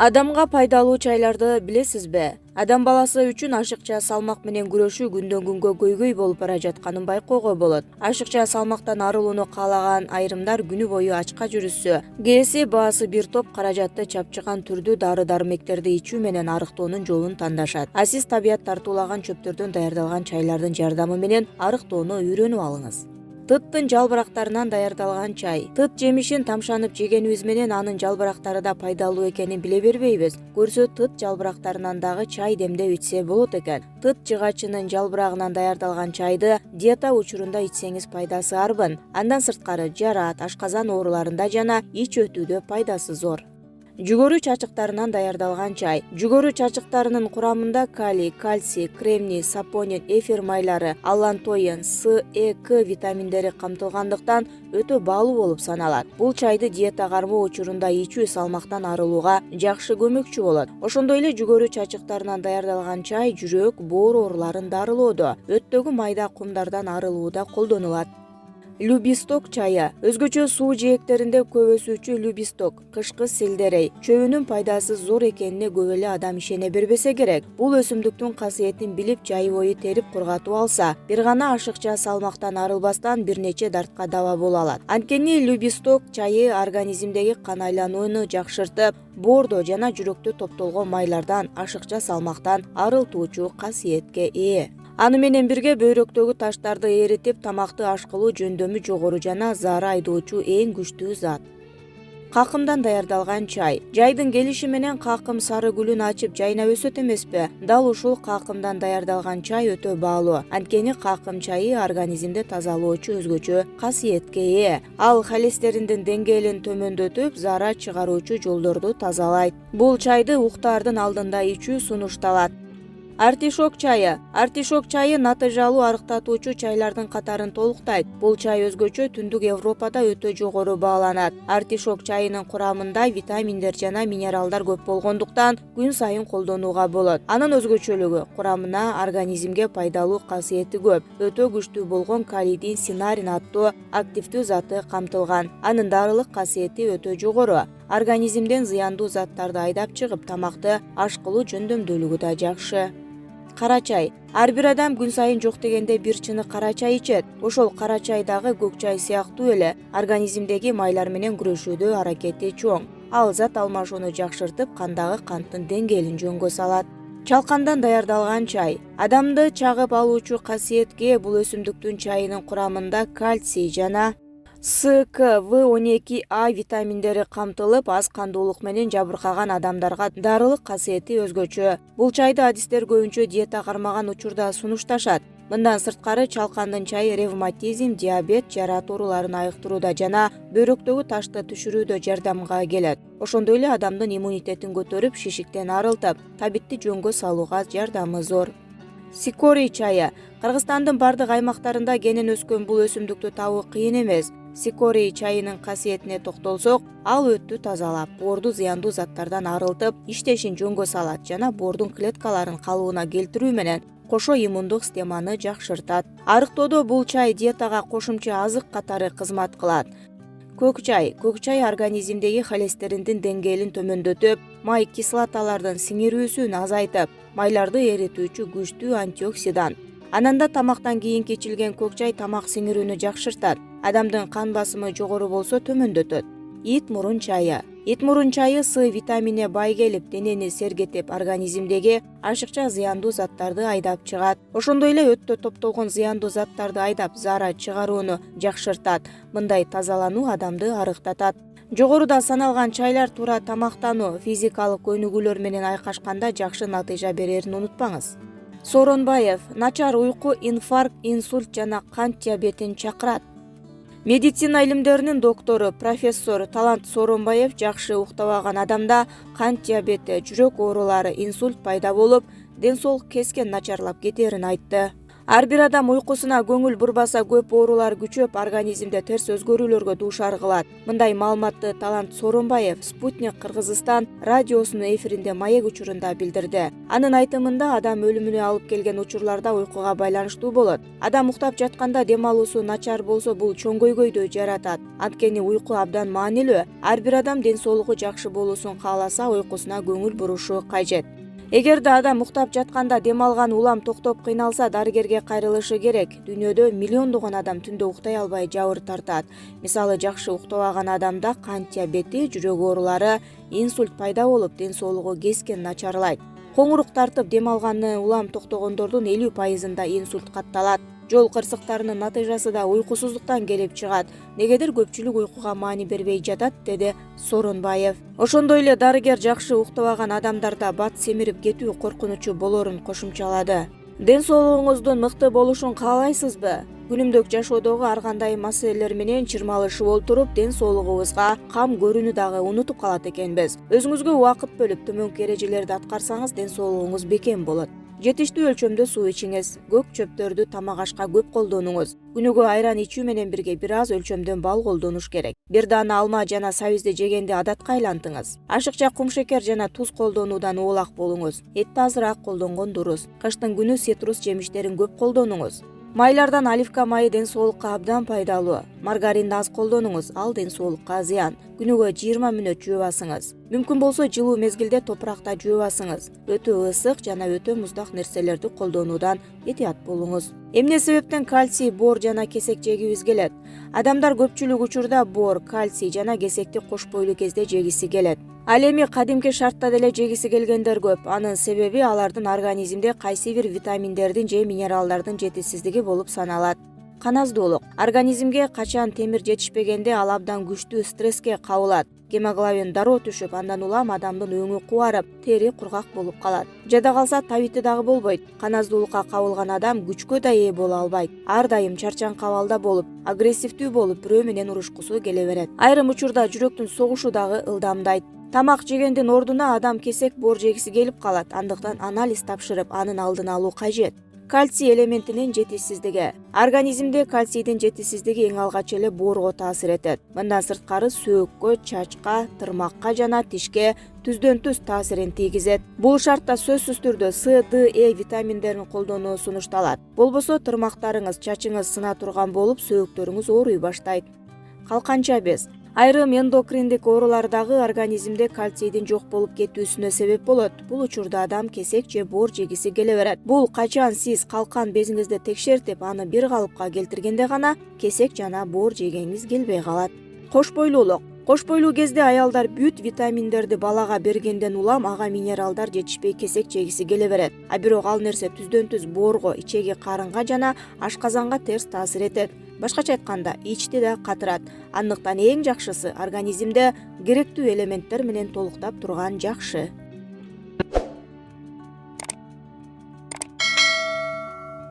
Адамга пайдалуу чайларды билесизби? Адам баласы үчүн ашыкча салмак менен күрөшүү күндөн-күнгө көйгөй болуп бара жатканын байкоого болот. Ашыкча салмактан арылууну каалаган айрымдар күнү бою ачка жүрүшсө, кээси баасы бир топ каражатты чапчыган түрдүү дары-дармектерди ичүү менен арыктоонун жолун тандашат. А сиз табият тартуулаган чөптөрдөн даярдалган чайлардын жардамы менен арыктоону үйрөнүп алыңыз. Тыттын жалбырактарынан даярдалган чай. Тыт жемишин тамшанып жегенибиз менен анын жалбырактары да пайдалуу экенин биле бербейбиз. Көрсө тыт жалбырактарынан дагы чай демдеп ичсе болот экен. Тыт жыгачынын жалбырагынан даярдалган чайды диета учурунда ичсеңиз пайдасы арбын. Андан сырткары жараат, ашказан ооруларында жана ич өтүүдө пайдасы зор. Жүгөрү чачыктарынан даярдалган чай. Жүгөрү чачыктарынын курамында калий, кальций, кремний, сапонин, эфир майлары, аллантоин, С, Э, К витаминдери камтылгандыктан өтө баалуу болуп саналат. Бул чайды диета кармоо учурунда ичүү салмактан арылууга жакшы көмөкчү болот. Ошондой эле жүгөрү чачыктарынан даярдалган чай жүрөк, боор ооруларын дарылоодо, өттөгү майда кумдардан арылууда колдонулат. Любисток чайы. Өзгөчө суу жээктеринде көп өсүүчү любисток, кышкы селдерей чөбүнүн пайдасы зор экенине көп эле адам ишене бербесе керек. Бул өсүмдүктүн касиетин билип, жай бою терип кургатып алса, бир гана ашыкча салмактан арылбастан бир нече дартка даба боло алат. Анткени любисток чайы организмдеги кан айланууну жакшыртып, боордо жана жүрөктө топтолгон майлардан, ашыкча салмактан арылтуучу касиетке ээ. Аны менен бирге бөйрөктөгү таштарды эритип, тамакты ашкылуу жөндөмү жогору жана заара айдоочу эң күчтүү зат. Какымдан даярдалган чай. Жайдын келиши менен какым сары гүлүн ачып жайнап өсөт эмеспи? Дал ушул какымдан даярдалган чай өтө баалуу. Анткени какым чайы организмди тазалоочу өзгөчө касиетке ээ. Ал холестериндин деңгээлин төмөндөтүп, заара чыгаруучу жолдорду тазалайт. Бул чайды уктаардын алдында ичүү сунушталат. Артишок чайы. Артишок чайы натыйжалуу арыктатуучу чайлардын катарын толуктайт. Бул чай өзгөчө түндүк Европада өтө жогору бааланат. Артишок чайынын курамында витаминдер жана минералдар көп болгондуктан күн сайын колдонууга болот. Анын өзгөчөлүгү курамына организмге пайдалуу касиети көп. Өтө күчтүү болгон калийдин синарин аттуу активдүү заты камтылган. Анын дарылык касиети өтө жогору. Организмден зыяндуу заттарды айдап чыгып, тамакты ашкылуу жөндөмдүүлүгү да жакшы. Кара чай. Ар бир адам күн сайын жок дегенде бир чынык кара чай ичет. Ошол кара чай дагы көк чай сыяктуу эле организмдеги майлар менен күрөшүүдө аракети чоң. Ал зат алмашууну жакшыртып, кандагы канттын деңгээлин жөнгө салат. Чалкандан даярдалган чай. Адамды чагып алуучу касиетке бул өсүмдүктүн чайынын курамында кальций жана С, К, В12А витаминдери камтылып, аз кандуулук менен жабыркаган адамдарга дарылык касиети өзгөчө. Бул чайды адистер көбүнчө диета кармаган учурда сунушташат. Мындан сырткары чалкандын чайы ревматизм, диабет, жараат ооруларын айыктырууда жана бөйрөктөгү ташты түшүрүүдө жардамга келет. Ошондой эле адамдын иммунитетин көтөрүп, шишиктен арылтып, табитти жөнгө салууга жардамы зор. Сикорий чайы. Кыргызстандын бардык аймактарында кенен өскөн бул өсүмдүктү табуу кыйын эмес. Сикорий чайынын касиетине токтолсок, ал өттү тазалап, боорду зыяндуу заттардан арылтып, иштешин жөнгө салат жана боордун клеткаларын калыбына келтирүү менен кошо иммундук системаны жакшыртат. Арыктоодо бул чай диетага кошумча азык катары кызмат кылат. Көк чай. Көк чай организмдеги холестериндин деңгээлин төмөндөтүп, май кислоталардын сиңирүүсүн азайтып, майларды эритүүчү күчтүү антиоксидант. Ананда тамактан кийин ичилген көк чай тамак сиңирүүнү жакшыртат. Адамдын кан басымы жогору болсо төмөндөтөт. Ит мурун чайы. Ит мурун чайы С витаминине бай келип, денени сергетип, организмдеги ашыкча зыяндуу заттарды айдап чыгат. Ошондой эле өттө топтолгон зыяндуу заттарды айдап, заара чыгарууну жакшыртат. Мындай тазалануу адамды арыктатат. Жогоруда саналган чайлар туура тамактануу, физикалык көнүгүүлөр менен айкашканда жакшы натыйжа берерин унутпаңыз. Сооронбаев. Начар уйку инфаркт, инсульт жана кант диабетин чакырат. Медицина илимдеринин доктору, профессор Талант Сооронбаев жакшы уктабаган адамда кант диабети, жүрөк оорулары, инсульт пайда болуп, ден соолук кескен начарлап кетерин айтты. Ар бир адам уйкусуна көңүл бурбаса көп оорулар күчөп, организмде терс өзгөрүүлөргө дуушар кылат. Мындай маалыматты Талант Сооронбаев Спутник Кыргызстан радиосунун эфиринде маек учурунда билдирди. Анын айтымында адам өлүмүнө алып келген учурларда уйкуга байланыштуу болот. Адам уктап жатканда дем алуусу начар болсо, бул чоң көйгөйдү жаратат. Анткени уйку абдан маанилүү. Ар бир адам ден соолугу жакшы болуусун кааласа, уйкусуна көңүл бурушу кажет. Эгерде адам уктап жатканда дем алган улам токтоп кыйналса, дарыгерге кайрылышы керек. Дүйнөдө миллиондогон адам түндө уктай албай жабыр тартат. Мисалы, жакшы уктабаган адамда кант диабети, жүрөк оорулары, инсульт пайда болуп, ден соолугу кескен начарлайт. Коңурук тартып дем алганы улам токтогондордун 50%-ында инсульт катталат. Жол кырсыктарынын натыйжасы да уйкусуздуктан келип чыгат. Негедир көпчүлүк уйкуга маани бербей жатат, деди Сооронбаев. Ошондой эле дарыгер жакшы уктабаган адамдарда бат семирип кетүү коркунучу болорун кошумчалады. Ден соолугуңуздун мыкты болушун каалайсызбы? Күнүмдүк жашоодогу ар кандай маселелер менен чырмалышып олтуруп, ден соолугубузга кам көрүүнү дагы унутуп калат экенбиз. Өзүңүзгө убакыт бөлүп, төмөнкү эрежелерди аткарсаңыз, ден соолугуңуз бекем болот. Жетиштүү өлчөмдө суу ичиңиз, көк чөптөрдү тамак ашка көп колдонуңуз. Күнүгө айран ичүү менен бирге бир аз өлчөмдөн бал колдонуш керек. Бир даана алма жана сабизди жегенди адатка айлантыңыз. Ашыкча кумшекер жана туз колдонуудан оолак болуңуз. Этти азыраак колдонгон дурус. Кыштын күнү цитрус жемиштерин көп колдонуңуз. Майлардан оливка майы ден соолукка абдан пайдалуу. Маргаринди аз колдонуңуз, ал ден соолукка зыян. Күнүгө 20 мүнөт жуубасыңыз. Мүмкүн болсо жылуу мезгилде топуракта жуубасыңыз. Өтө ысык жана өтө муздак нерселерди колдонуудан этият болуңуз. Эмне себептен кальций, бор жана кесек жегибиз келет? Адамдар көпчүлүк учурда бор, кальций жана кесекти кош бойлуу кезде жегиси келет. Ал эми кадимки шартта деле жегиси келгендер көп. Анын себеби алардын организмде кайсы бир витаминдердин же минералдардын жетишсиздиги болуп саналат. Каназдуулук. Организмге качан темир жетишпегенде ал абдан күчтүү стресске кабылат. Гемоглобин дароо түшүп, андан улам адамдын өңү кубарып, тери кургак болуп калат. Жада калса табити дагы болбойт. Каназдуулукка кабылган адам күчкө да ээ боло албайт. Ар дайым чарчаң кабалда болуп, агрессивдүү болуп, бирөө менен урушкусу келе берет. Айрым учурда жүрөктүн согушу дагы ылдамдайт. Тамак жегендин ордуна адам кесек, бор жегиси келип калат. Андыктан анализ тапшырып, анын алдын алуу кажет. Кальций элементинин жетишсиздиги. Организмде кальцийдин жетишсиздиги эң алгач эле борго таасир этет. Мындан сырткары сөөккө, чачка, тырмакка жана тишке түздөн түз таасирин тийгизет. Бул шартта сөзсүз түрдө С, Д, Э витаминдерин колдонуу сунушталат. Болбосо тырмактарыңыз, чачыңыз сына турган болуп, сөөктөрүңүз ооруй баштайт. Калканча без. Айрым эндокриндик оорулардагы организмде кальцийдин жок болуп кетүүсүнө себеп болот. Бул учурда адам кесек же бор жегиси келе берет. Бул качан сиз калкан безиңизди текшертип, аны бир калыпка келтиргенде гана кесек жана бор жегеңиз келбей калат. Кош бойлуулук. Кош бойлуу кезде аялдар бүт витаминдерди балага бергенден улам ага минералдар жетишпей кесек жегиси келе берет. А бирок ал нерсе түздөн түз борго, ичеги карынга жана ашказанга терс таасир этет. Башкача айтканда, ичти да катырат. Андыктан эң жакшысы организмде керектүү элементтер менен толуктап турган жакшы.